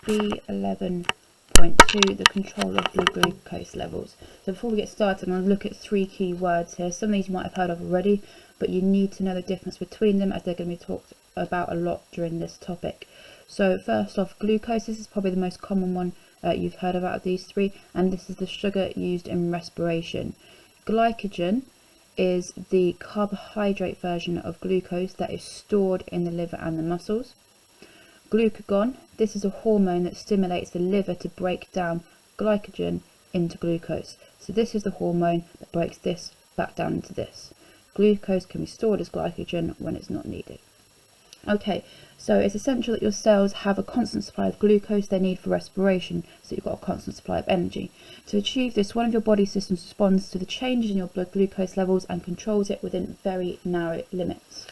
B11.2, the control of blood glucose levels. So before we get started, I'm going to look at 3 key words here. Some of these you might have heard of already, but you need to know the difference between them, as they're going to be talked about a lot during this topic. So first off, glucose. This is probably the most common one you've heard about of these 3, and this is the sugar used in respiration. Glycogen is the carbohydrate version of glucose that is stored in the liver and the muscles. Glucagon, this is a hormone that stimulates the liver to break down glycogen into glucose. So this is the hormone that breaks this back down into this. Glucose can be stored as glycogen when it's not needed. Okay, so it's essential that your cells have a constant supply of glucose they need for respiration, so you've got a constant supply of energy. To achieve this, one of your body systems responds to the changes in your blood glucose levels and controls it within very narrow limits.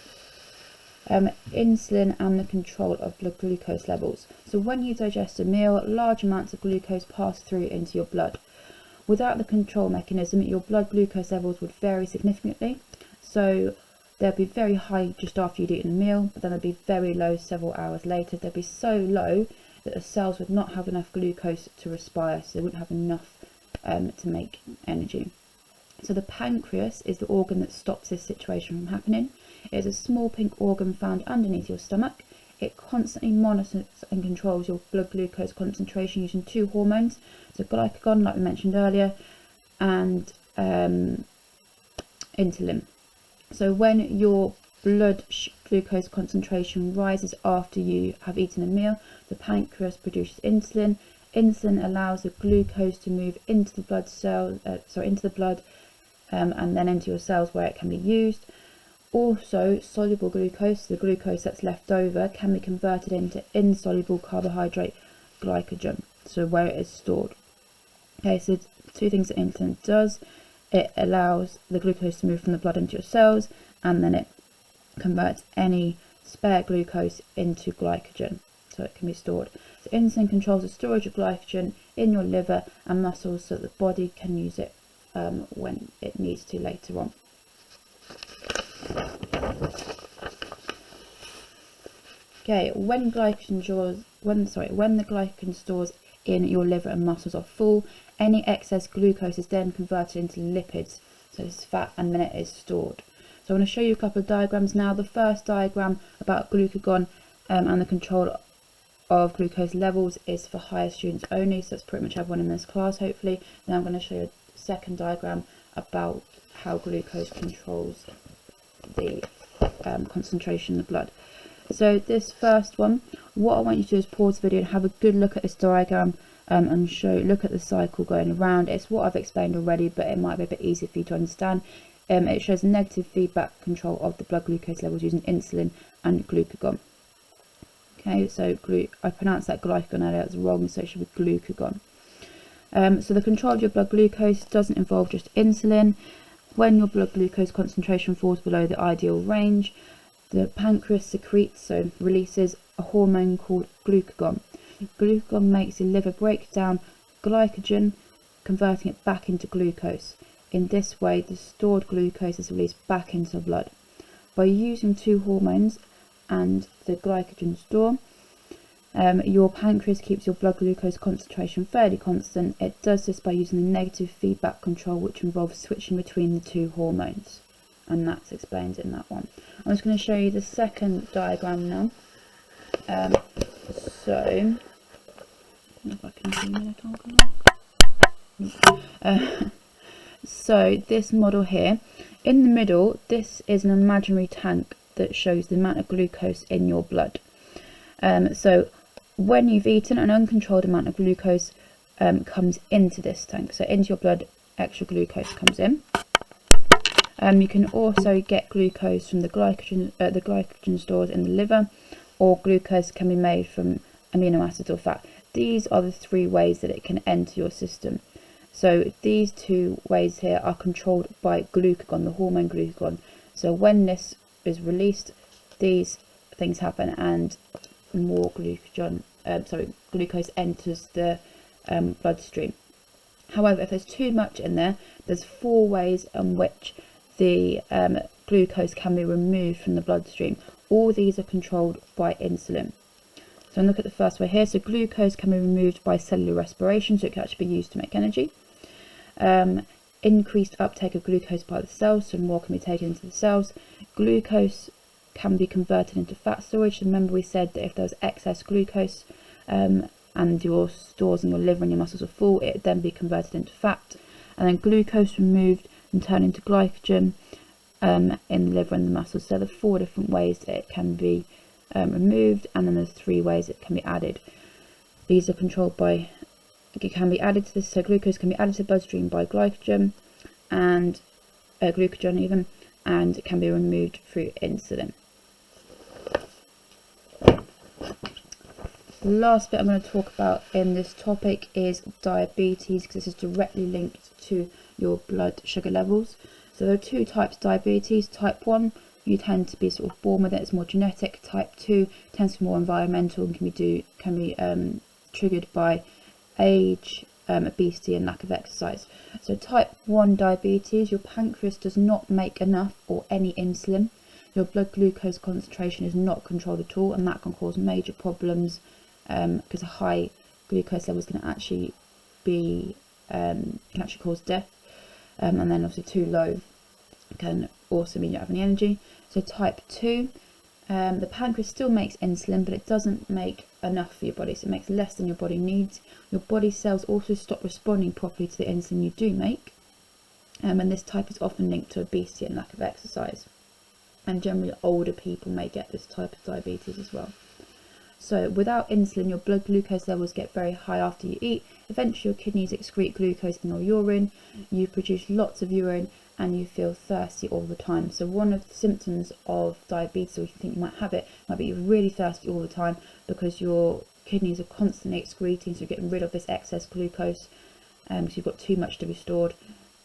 Insulin and the control of blood glucose levels. So when you digest a meal, large amounts of glucose pass through into your blood. Without the control mechanism, your blood glucose levels would vary significantly. So they'll be very high just after you'd eaten a meal, but then they'll be very low several hours later. They'll be so low that the cells would not have enough glucose to respire, so they wouldn't have enough to make energy. So the pancreas is the organ that stops this situation from happening. It is a small pink organ found underneath your stomach. It constantly monitors and controls your blood glucose concentration using 2 hormones, so glucagon, like we mentioned earlier, and insulin. So when your blood glucose concentration rises after you have eaten a meal, the pancreas produces insulin. Insulin allows the glucose to move into the blood and then into your cells where it can be used. Also, soluble glucose, the glucose that's left over, can be converted into insoluble carbohydrate glycogen, so where it is stored. Okay, so 2 things that insulin does: it allows the glucose to move from the blood into your cells, and then it converts any spare glucose into glycogen, so it can be stored. So insulin controls the storage of glycogen in your liver and muscles so that the body can use it when it needs to later on. Okay, when the glycogen stores in your liver and muscles are full, any excess glucose is then converted into lipids, so it's fat, and then it is stored. So I want to show you a couple of diagrams now. The first diagram about glucagon and the control of glucose levels is for higher students only, so that's pretty much everyone in this class, hopefully. Then I'm going to show you a second diagram about how glucose controls the concentration in the blood. So this first one, what I want you to do is pause the video and have a good look at this diagram and look at the cycle going around. It's what I've explained already, but it might be a bit easier for you to understand. It shows negative feedback control of the blood glucose levels using insulin and glucagon. Okay, so I pronounced that glycagon earlier, that's wrong, so it should be glucagon. So the control of your blood glucose doesn't involve just insulin. When your blood glucose concentration falls below the ideal range, the pancreas secretes, so releases, a hormone called glucagon. Glucagon makes the liver break down glycogen, converting it back into glucose. In this way, the stored glucose is released back into the blood. By using 2 hormones and the glycogen store, your pancreas keeps your blood glucose concentration fairly constant. It does this by using the negative feedback control, which involves switching between the 2 hormones, and that's explained in that one. I'm just going to show you the second diagram now. So if I can zoom in, so this model here, in the middle, this is an imaginary tank that shows the amount of glucose in your blood. So when you've eaten, an uncontrolled amount of glucose comes into this tank. So into your blood, extra glucose comes in. You can also get glucose from the glycogen stores in the liver, or glucose can be made from amino acids or fat. These are the 3 ways that it can enter your system. So these 2 ways here are controlled by glucagon, the hormone glucagon. So when this is released, these things happen and more glucose enters the bloodstream. However, if there's too much in there, there's 4 ways in which the glucose can be removed from the bloodstream. All these are controlled by insulin. So look at the first way here. So glucose can be removed by cellular respiration, so it can actually be used to make energy. Increased uptake of glucose by the cells, so more can be taken into the cells. Glucose can be converted into fat storage. So remember we said that if there was excess glucose and your stores in your liver and your muscles are full, it would then be converted into fat. And then glucose removed and turned into glycogen in the liver and the muscles. So there are 4 different ways that it can be removed, and then there's 3 ways it can be added. These are controlled by, it can be added to this, so glucose can be added to the bloodstream by glycogen and glucagon even, and it can be removed through insulin. The last bit I'm going to talk about in this topic is diabetes, because this is directly linked to your blood sugar levels. So there are 2 types of diabetes. Type 1, you tend to be sort of born with it, it's more genetic. Type 2 tends to be more environmental and can be triggered by age, obesity and lack of exercise. So type 1 diabetes, your pancreas does not make enough or any insulin. Your blood glucose concentration is not controlled at all, and that can cause major problems because high glucose levels can actually cause death, and then obviously too low can also mean you don't have any energy. So type 2, the pancreas still makes insulin, but it doesn't make enough for your body, so it makes less than your body needs. Your body cells also stop responding properly to the insulin you do make, and this type is often linked to obesity and lack of exercise, and generally older people may get this type of diabetes as well. So without insulin, your blood glucose levels get very high after you eat. Eventually your kidneys excrete glucose in your urine, you produce lots of urine, and you feel thirsty all the time. So one of the symptoms of diabetes, or if you think you might have it, might be you're really thirsty all the time because your kidneys are constantly excreting, so you're getting rid of this excess glucose, so you've got too much to be stored,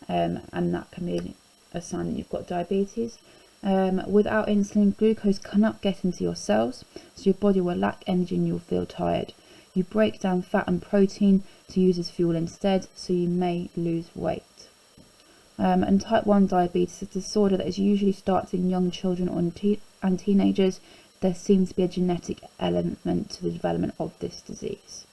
and that can be a sign that you've got diabetes. Without insulin, glucose cannot get into your cells, so your body will lack energy and you'll feel tired. You break down fat and protein to use as fuel instead, so you may lose weight. And type 1 diabetes is a disorder that usually starts in young children and teenagers. There seems to be a genetic element to the development of this disease.